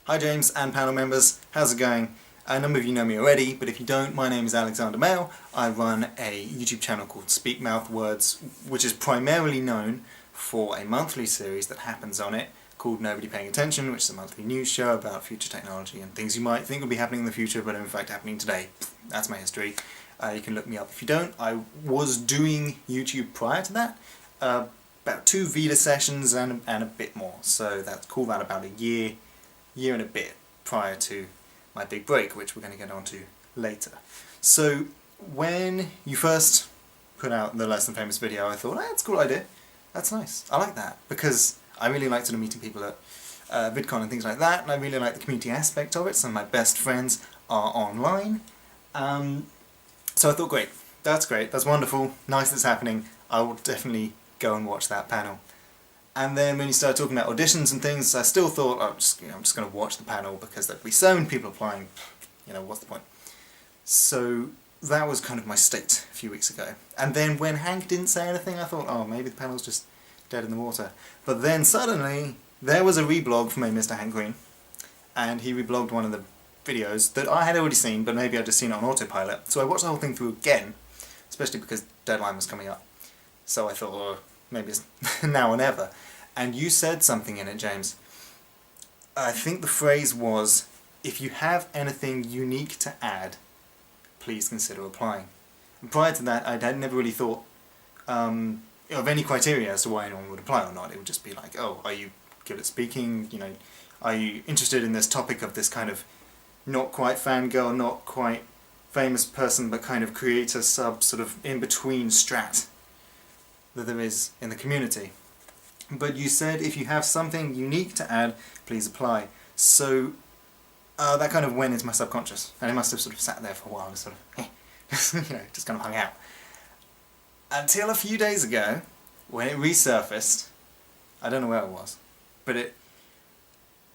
Hi James and panel members, how's it going? A number of you know me already, but if you don't, my name is Alexander Mail. I run a YouTube channel called SpeakMouthWords, which is primarily known for a monthly series that happens on it called Nobody Paying Attention, which is a monthly news show about future technology and things you might think will be happening in the future but are in fact happening today. That's my history. You can look me up if you don't. I was doing YouTube prior to that, about 2 Vita sessions and a bit more, so that's call that about a year and a bit prior to my big break, which we're going to get onto later. So when you first put out the Less Than Famous video, I thought, that's a cool idea, that's nice, I like that, because I really like sort of meeting people at VidCon and things like that, and I really like the community aspect of it. Some of my best friends are online, so I thought, great, that's wonderful, nice that's happening, I will definitely go and watch that panel. And then when you started talking about auditions and things, I still thought, oh, I'm just going to watch the panel because there'd be so many people applying, what's the point? So that was kind of my state a few weeks ago. And then when Hank didn't say anything, I thought, oh, maybe the panel's just dead in the water. But then suddenly, there was a reblog from a Mr. Hank Green, and he reblogged one of the videos that I had already seen, but maybe I'd just seen it on autopilot. So I watched the whole thing through again, especially because deadline was coming up. So I thought, oh, maybe it's now or never. And you said something in it, James. I think the phrase was, if you have anything unique to add, please consider applying. And prior to that, I had never really thought of any criteria as to why anyone would apply or not. It would just be like, oh, are you good at speaking? Are you interested in this topic of this kind of not quite fangirl, not quite famous person, but kind of creator sub sort of in-between strat that there is in the community. But you said if you have something unique to add, please apply. So that kind of went into my subconscious, and it must have sort of sat there for a while, and sort of, just kind of hung out. Until a few days ago, when it resurfaced, I don't know where it was, but it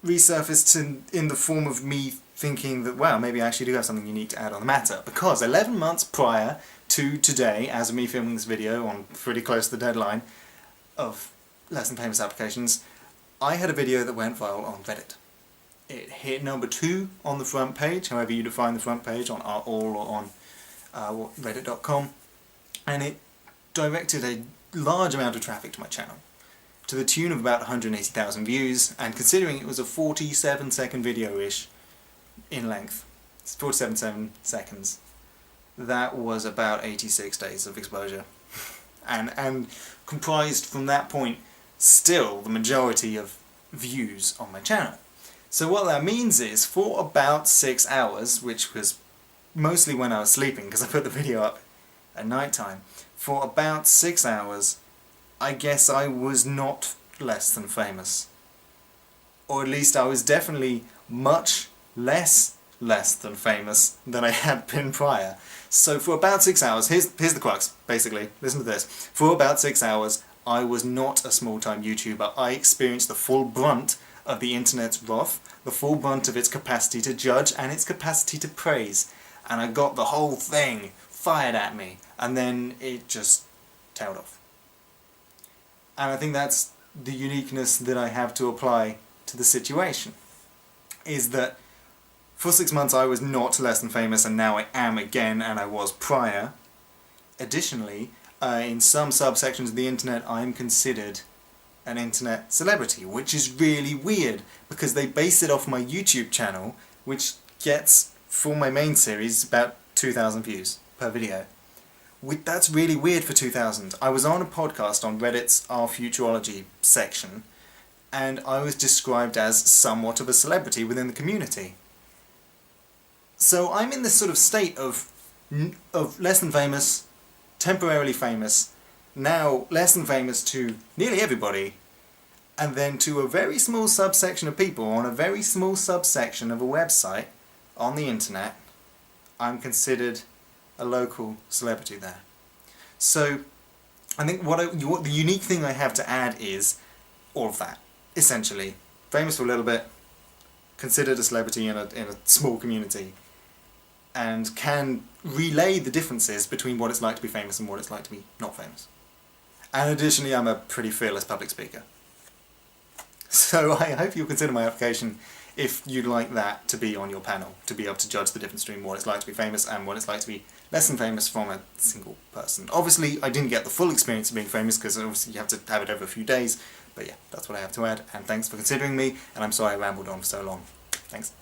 resurfaced in the form of me thinking that, wow, maybe I actually do have something unique to add on the matter, because 11 months prior to today, as of me filming this video on pretty close to the deadline of Less Than Famous applications, I had a video that went viral on Reddit. It hit number 2 on the front page, however you define the front page, on all or on reddit.com, and it directed a large amount of traffic to my channel, to the tune of about 180,000 views, and considering it was a 47-second video-ish in length, it's 47 seconds, that was about 86 days of exposure, and comprised from that point still the majority of views on my channel. So what that means is, for about 6 hours, which was mostly when I was sleeping because I put the video up at night time, for about 6 hours I guess I was not less than famous. Or at least I was definitely much less than famous than I had been prior. So for about 6 hours, here's the crux, basically, listen to this. For about 6 hours, I was not a small-time YouTuber. I experienced the full brunt of the internet's wrath, the full brunt of its capacity to judge and its capacity to praise. And I got the whole thing fired at me, and then it just tailed off. And I think that's the uniqueness that I have to apply to the situation, is that for 6 months I was not less than famous, and now I am again, and I was prior. Additionally, in some subsections of the internet I am considered an internet celebrity, which is really weird, because they base it off my YouTube channel, which gets, for my main series, about 2,000 views per video. That's really weird for 2,000. I was on a podcast on Reddit's Our Futurology section, and I was described as somewhat of a celebrity within the community. So I'm in this sort of state of less than famous, temporarily famous, now less than famous to nearly everybody, and then to a very small subsection of people on a very small subsection of a website on the internet. I'm considered a local celebrity there. So I think what the unique thing I have to add is all of that, essentially. Famous for a little bit, considered a celebrity in a small community, and can relay the differences between what it's like to be famous and what it's like to be not famous. And additionally, I'm a pretty fearless public speaker. So I hope you'll consider my application if you'd like that to be on your panel, to be able to judge the difference between what it's like to be famous and what it's like to be less than famous from a single person. Obviously, I didn't get the full experience of being famous, because obviously you have to have it over a few days, but yeah, that's what I have to add, and thanks for considering me, and I'm sorry I rambled on for so long. Thanks.